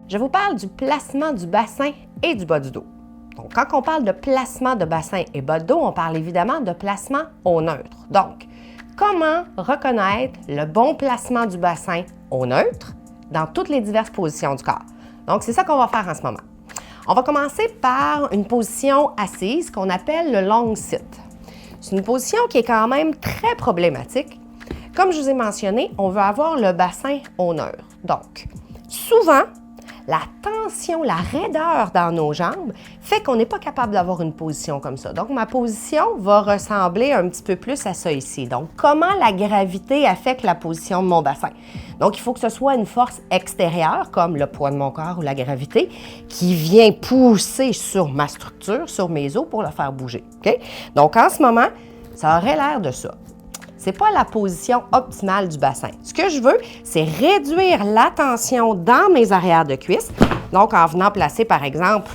je vous parle du placement du bassin et du bas du dos. Donc, quand on parle de placement de bassin et bas de dos, on parle évidemment de placement au neutre. Donc, comment reconnaître le bon placement du bassin au neutre dans toutes les diverses positions du corps? Donc, c'est ça qu'on va faire en ce moment. On va commencer par une position assise qu'on appelle le long sit. C'est une position qui est quand même très problématique. Comme je vous ai mentionné, on veut avoir le bassin au neutre. Donc, souvent, la tension, la raideur dans nos jambes fait qu'on n'est pas capable d'avoir une position comme ça. Donc, ma position va ressembler un petit peu plus à ça ici. Donc, comment la gravité affecte la position de mon bassin? Donc, il faut que ce soit une force extérieure, comme le poids de mon corps ou la gravité, qui vient pousser sur ma structure, sur mes os pour le faire bouger. Okay? Donc, en ce moment, ça aurait l'air de ça. Ce n'est pas la position optimale du bassin. Ce que je veux, c'est réduire la tension dans mes arrières de cuisses. Donc, en venant placer, par exemple,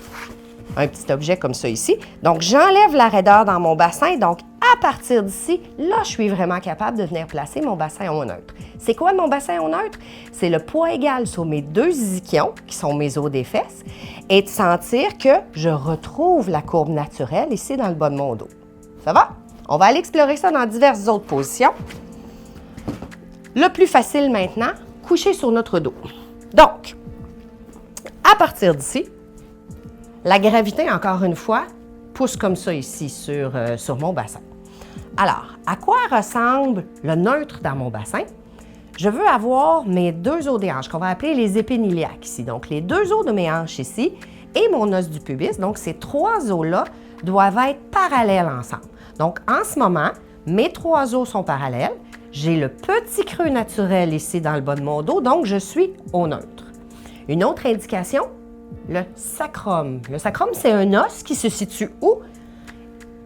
un petit objet comme ça ici. Donc, j'enlève la raideur dans mon bassin. Donc, à partir d'ici, là, je suis vraiment capable de venir placer mon bassin au neutre. C'est quoi mon bassin au neutre? C'est le poids égal sur mes deux ischions, qui sont mes os des fesses, et de sentir que je retrouve la courbe naturelle ici dans le bas de mon dos. Ça va? On va aller explorer ça dans diverses autres positions. Le plus facile maintenant, coucher sur notre dos. Donc, à partir d'ici, la gravité, encore une fois, pousse comme ça ici sur mon bassin. Alors, à quoi ressemble le neutre dans mon bassin? Je veux avoir mes deux os des hanches, qu'on va appeler les épiniliaques ici. Donc, les deux os de mes hanches ici et mon os du pubis. Donc, ces trois os-là doivent être parallèles ensemble. Donc, en ce moment, mes trois os sont parallèles. J'ai le petit creux naturel ici dans le bas de mon dos, donc je suis au neutre. Une autre indication, le sacrum. Le sacrum, c'est un os qui se situe où?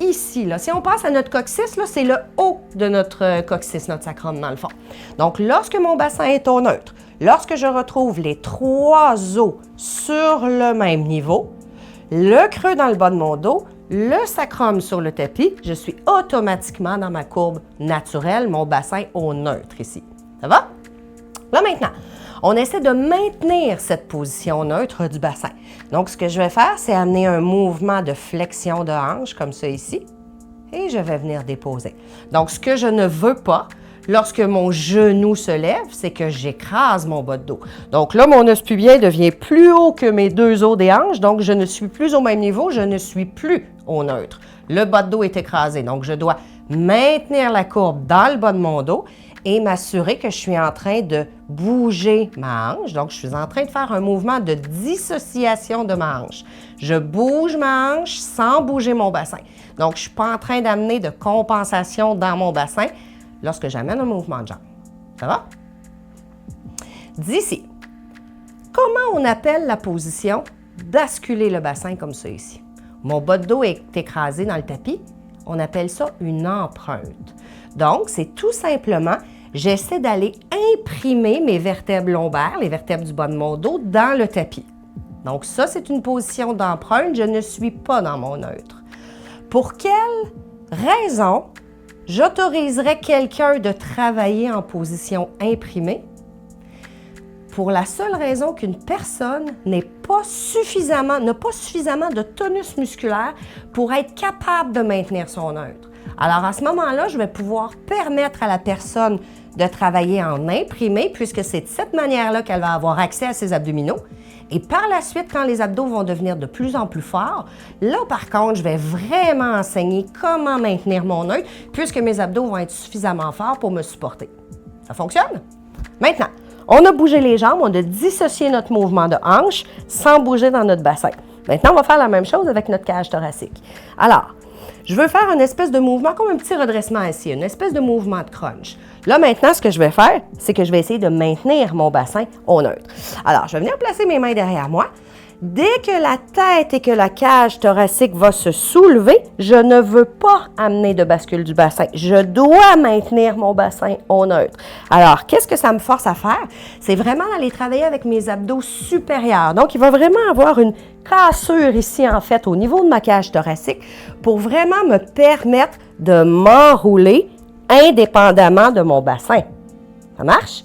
Ici, là. Si on passe à notre coccyx, là, c'est le haut de notre coccyx, notre sacrum, dans le fond. Donc, lorsque mon bassin est au neutre, lorsque je retrouve les trois os sur le même niveau, le creux dans le bas de mon dos, le sacrum sur le tapis, je suis automatiquement dans ma courbe naturelle, mon bassin au neutre ici. Ça va? Là maintenant, on essaie de maintenir cette position neutre du bassin. Donc, ce que je vais faire, c'est amener un mouvement de flexion de hanche, comme ça ici, et je vais venir déposer. Donc, ce que je ne veux pas, lorsque mon genou se lève, c'est que j'écrase mon bas de dos. Donc là, mon os pubien devient plus haut que mes deux os des hanches, donc je ne suis plus au même niveau, je ne suis plus au neutre. Le bas de dos est écrasé, donc je dois maintenir la courbe dans le bas de mon dos et m'assurer que je suis en train de bouger ma hanche. Donc, je suis en train de faire un mouvement de dissociation de ma hanche. Je bouge ma hanche sans bouger mon bassin. Donc, je ne suis pas en train d'amener de compensation dans mon bassin lorsque j'amène un mouvement de jambe. Ça va? D'ici, comment on appelle la position basculer le bassin comme ça ici? Mon bas de dos est écrasé dans le tapis. On appelle ça une empreinte. Donc, c'est tout simplement, j'essaie d'aller imprimer mes vertèbres lombaires, les vertèbres du bas de mon dos, dans le tapis. Donc, ça, c'est une position d'empreinte. Je ne suis pas dans mon neutre. Pour quelle raison j'autoriserais quelqu'un de travailler en position imprimée? Pour la seule raison qu'une personne n'a pas suffisamment de tonus musculaire pour être capable de maintenir son neutre. Alors, à ce moment-là, je vais pouvoir permettre à la personne de travailler en imprimé, puisque c'est de cette manière-là qu'elle va avoir accès à ses abdominaux. Et par la suite, quand les abdos vont devenir de plus en plus forts, là, par contre, je vais vraiment enseigner comment maintenir mon neutre, puisque mes abdos vont être suffisamment forts pour me supporter. Ça fonctionne? Maintenant, on a bougé les jambes, on a dissocié notre mouvement de hanche sans bouger dans notre bassin. Maintenant, on va faire la même chose avec notre cage thoracique. Alors, je veux faire une espèce de mouvement, comme un petit redressement assis, une espèce de mouvement de crunch. Là, maintenant, ce que je vais faire, c'est que je vais essayer de maintenir mon bassin au neutre. Alors, je vais venir placer mes mains derrière moi. Dès que la tête et que la cage thoracique va se soulever, je ne veux pas amener de bascule du bassin. Je dois maintenir mon bassin au neutre. Alors, qu'est-ce que ça me force à faire? C'est vraiment d'aller travailler avec mes abdos supérieurs. Donc, il va vraiment avoir une cassure ici, en fait, au niveau de ma cage thoracique pour vraiment me permettre de m'enrouler indépendamment de mon bassin. Ça marche?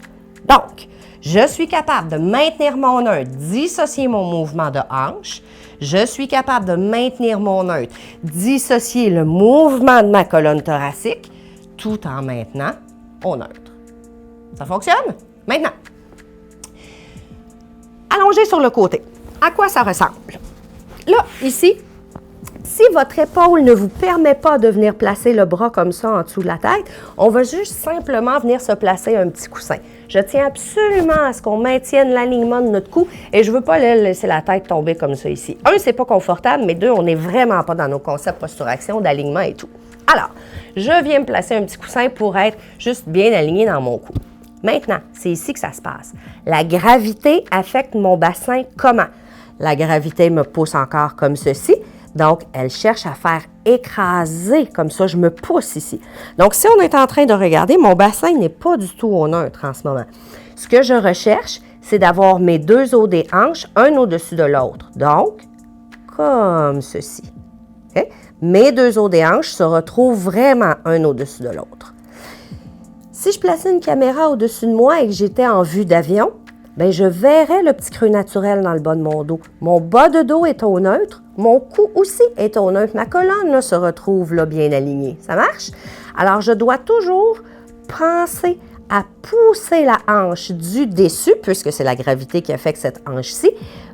Donc, Je suis capable de maintenir mon neutre, dissocier mon mouvement de hanche. Je suis capable de maintenir mon neutre, dissocier le mouvement de ma colonne thoracique, tout en maintenant au neutre. Ça fonctionne? Maintenant, allongez sur le côté. À quoi ça ressemble? Là, ici, si votre épaule ne vous permet pas de venir placer le bras comme ça en dessous de la tête, on va juste simplement venir se placer un petit coussin. Je tiens absolument à ce qu'on maintienne l'alignement de notre cou et je ne veux pas laisser la tête tomber comme ça ici. Un, c'est pas confortable, mais deux, on n'est vraiment pas dans nos concepts posture-action, d'alignement et tout. Alors, je viens me placer un petit coussin pour être juste bien aligné dans mon cou. Maintenant, c'est ici que ça se passe. La gravité affecte mon bassin comment? La gravité me pousse encore comme ceci. Donc, elle cherche à faire écraser, comme ça, je me pousse ici. Donc, si on est en train de regarder, mon bassin n'est pas du tout au neutre en ce moment. Ce que je recherche, c'est d'avoir mes deux os des hanches, un au-dessus de l'autre. Donc, comme ceci. Okay? Mes deux os des hanches se retrouvent vraiment un au-dessus de l'autre. Si je plaçais une caméra au-dessus de moi et que j'étais en vue d'avion, bien, je verrais le petit creux naturel dans le bas de mon dos. Mon bas de dos est au neutre, mon cou aussi est au neutre. Ma colonne là, se retrouve là, bien alignée. Ça marche? Alors, je dois toujours penser à pousser la hanche du dessus, puisque c'est la gravité qui affecte cette hanche-ci,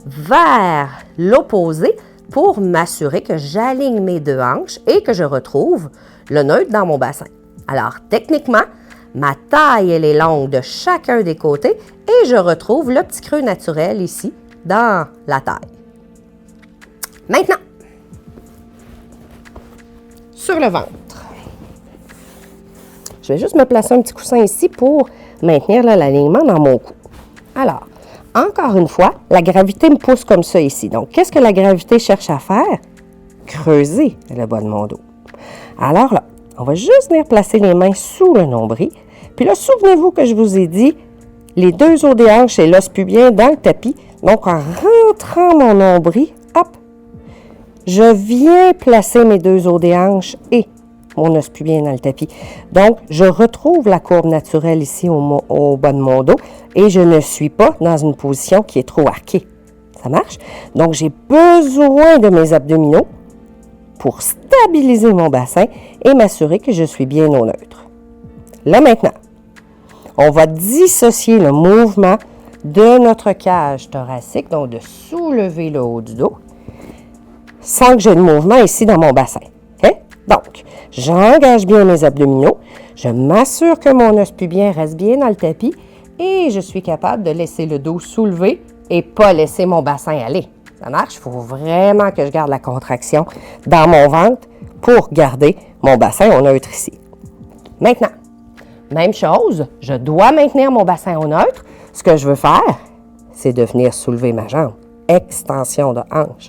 vers l'opposé pour m'assurer que j'aligne mes deux hanches et que je retrouve le neutre dans mon bassin. Alors, techniquement, ma taille, elle est longue de chacun des côtés et je retrouve le petit creux naturel ici, dans la taille. Maintenant, sur le ventre. Je vais juste me placer un petit coussin ici pour maintenir l'alignement dans mon cou. Alors, encore une fois, la gravité me pousse comme ça ici. Donc, qu'est-ce que la gravité cherche à faire? Creuser le bas de mon dos. Alors là, on va juste venir placer les mains sous le nombril. Puis là, souvenez-vous que je vous ai dit, les deux os des hanches et l'os pubien dans le tapis. Donc, en rentrant mon nombril, hop, je viens placer mes deux os des hanches et mon os pubien dans le tapis. Donc, je retrouve la courbe naturelle ici au bas de mon dos et je ne suis pas dans une position qui est trop arquée. Ça marche? Donc, j'ai besoin de mes abdominaux pour stabiliser mon bassin et m'assurer que je suis bien au neutre. Là, maintenant, on va dissocier le mouvement de notre cage thoracique, donc de soulever le haut du dos, sans que j'ai de mouvement ici dans mon bassin. Okay? Donc, j'engage bien mes abdominaux, je m'assure que mon os pubien reste bien dans le tapis et je suis capable de laisser le dos soulever et pas laisser mon bassin aller. Ça marche? Il faut vraiment que je garde la contraction dans mon ventre pour garder mon bassin au neutre ici. Maintenant, même chose, je dois maintenir mon bassin au neutre. Ce que je veux faire, c'est de venir soulever ma jambe. Extension de hanche.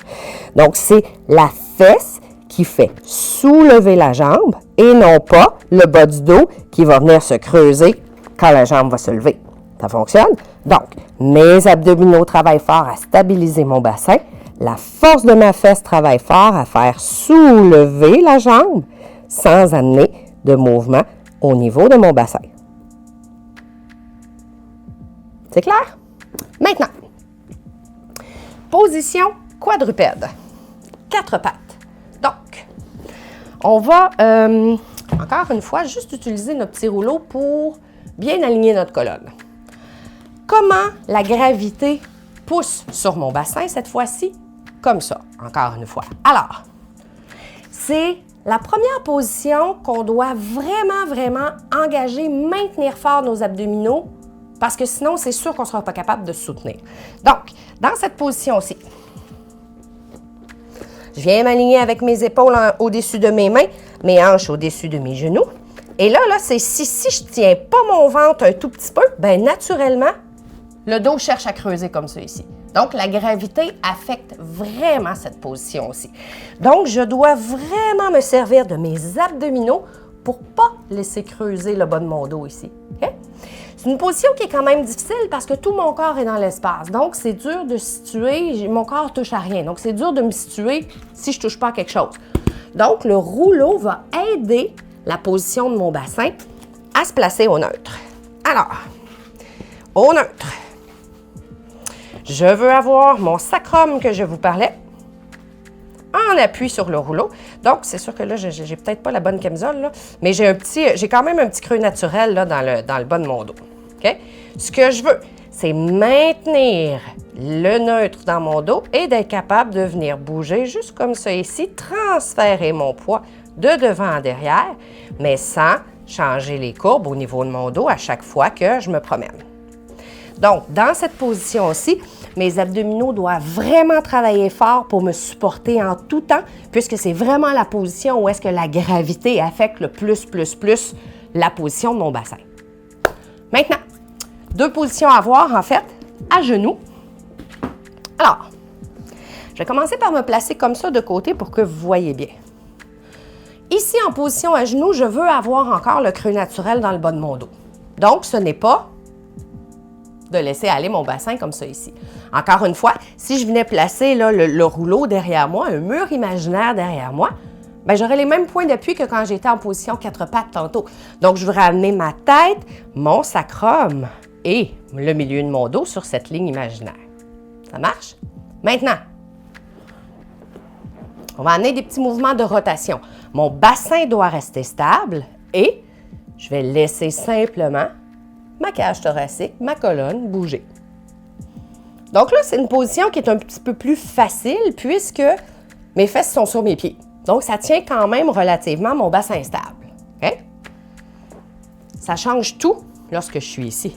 Donc, c'est la fesse qui fait soulever la jambe et non pas le bas du dos qui va venir se creuser quand la jambe va se lever. Ça fonctionne? Donc, mes abdominaux travaillent fort à stabiliser mon bassin. La force de ma fesse travaille fort à faire soulever la jambe sans amener de mouvement au niveau de mon bassin. C'est clair? Maintenant, position quadrupède. 4 pattes. Donc, on va, encore une fois, juste utiliser notre petit rouleau pour bien aligner notre colonne. Comment la gravité pousse sur mon bassin cette fois-ci? Comme ça, encore une fois. Alors, c'est la première position qu'on doit vraiment engager, maintenir fort nos abdominaux, parce que sinon, c'est sûr qu'on ne sera pas capable de se soutenir. Donc, dans cette position-ci, je viens m'aligner avec mes épaules au-dessus de mes mains, mes hanches au-dessus de mes genoux. Et là, c'est si je ne tiens pas mon ventre un tout petit peu, bien naturellement, le dos cherche à creuser comme ça ici. Donc, la gravité affecte vraiment cette position aussi. Donc, je dois vraiment me servir de mes abdominaux pour ne pas laisser creuser le bas de mon dos ici. Okay? C'est une position qui est quand même difficile parce que tout mon corps est dans l'espace. Donc, c'est dur de se situer. Mon corps ne touche à rien. Donc, c'est dur de me situer si je ne touche pas à quelque chose. Donc, le rouleau va aider la position de mon bassin à se placer au neutre. Alors, au neutre, Je veux avoir mon sacrum que je vous parlais en appui sur le rouleau. Donc, c'est sûr que là, j'ai peut-être pas la bonne camisole, là, mais j'ai quand même un petit creux naturel là, dans le bas de mon dos. OK? Ce que je veux, c'est maintenir le neutre dans mon dos et d'être capable de venir bouger juste comme ça ici, transférer mon poids de devant en derrière, mais sans changer les courbes au niveau de mon dos à chaque fois que je me promène. Donc, dans cette position-ci, mes abdominaux doivent vraiment travailler fort pour me supporter en tout temps, puisque c'est vraiment la position où est-ce que la gravité affecte le plus la position de mon bassin. Maintenant, 2 positions à voir, en fait, à genoux. Alors, je vais commencer par me placer comme ça de côté pour que vous voyez bien. Ici, en position à genoux, je veux avoir encore le creux naturel dans le bas de mon dos. Donc, ce n'est pas de laisser aller mon bassin comme ça ici. Encore une fois, si je venais placer là, le rouleau derrière moi, un mur imaginaire derrière moi, bien, j'aurais les mêmes points d'appui que quand j'étais en position 4 pattes tantôt. Donc, je veux ramener ma tête, mon sacrum et le milieu de mon dos sur cette ligne imaginaire. Ça marche? Maintenant, on va amener des petits mouvements de rotation. Mon bassin doit rester stable et je vais laisser simplement ma cage thoracique, ma colonne bouger. Donc là, c'est une position qui est un petit peu plus facile puisque mes fesses sont sur mes pieds. Donc, ça tient quand même relativement mon bassin stable. OK? Ça change tout lorsque je suis ici.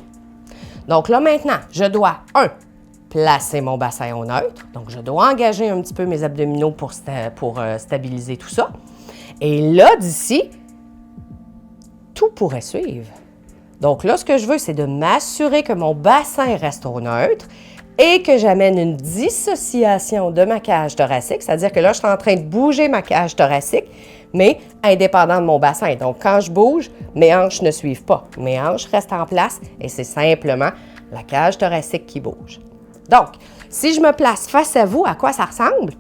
Donc là, maintenant, je dois, placer mon bassin au neutre. Donc, je dois engager un petit peu mes abdominaux pour stabiliser tout ça. Et là, d'ici, tout pourrait suivre. Donc là, ce que je veux, c'est de m'assurer que mon bassin reste au neutre et que j'amène une dissociation de ma cage thoracique, c'est-à-dire que là, je suis en train de bouger ma cage thoracique, mais indépendant de mon bassin. Donc, quand je bouge, mes hanches ne suivent pas. Mes hanches restent en place et c'est simplement la cage thoracique qui bouge. Donc, si je me place face à vous, à quoi ça ressemble?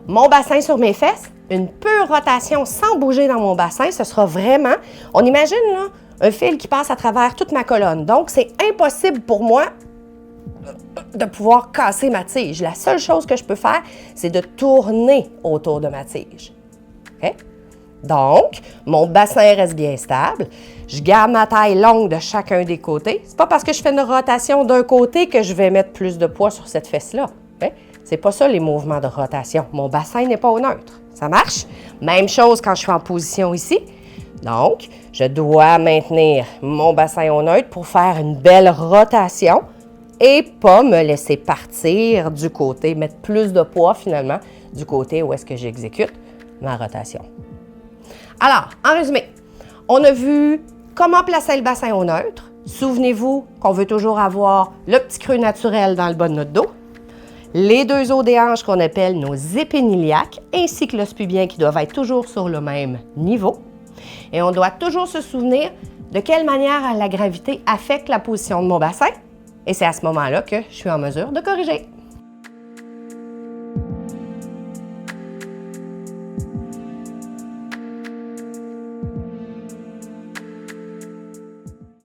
Mon bassin sur mes fesses, une pure rotation sans bouger dans mon bassin, ce sera vraiment, on imagine là, un fil qui passe à travers toute ma colonne. Donc, c'est impossible pour moi de pouvoir casser ma tige. La seule chose que je peux faire, c'est de tourner autour de ma tige. OK? Donc, mon bassin reste bien stable. Je garde ma taille longue de chacun des côtés. C'est pas parce que je fais une rotation d'un côté que je vais mettre plus de poids sur cette fesse-là. OK? C'est pas ça les mouvements de rotation. Mon bassin n'est pas au neutre. Ça marche? Même chose quand je suis en position ici. Donc, je dois maintenir mon bassin au neutre pour faire une belle rotation et pas me laisser partir du côté, mettre plus de poids finalement du côté où est-ce que j'exécute ma rotation. Alors, en résumé, on a vu comment placer le bassin au neutre. Souvenez-vous qu'on veut toujours avoir le petit creux naturel dans le bas de notre dos, les 2 os des hanches qu'on appelle nos épiniliaques, ainsi que l'os pubien qui doivent être toujours sur le même niveau. Et on doit toujours se souvenir de quelle manière la gravité affecte la position de mon bassin. Et c'est à ce moment-là que je suis en mesure de corriger.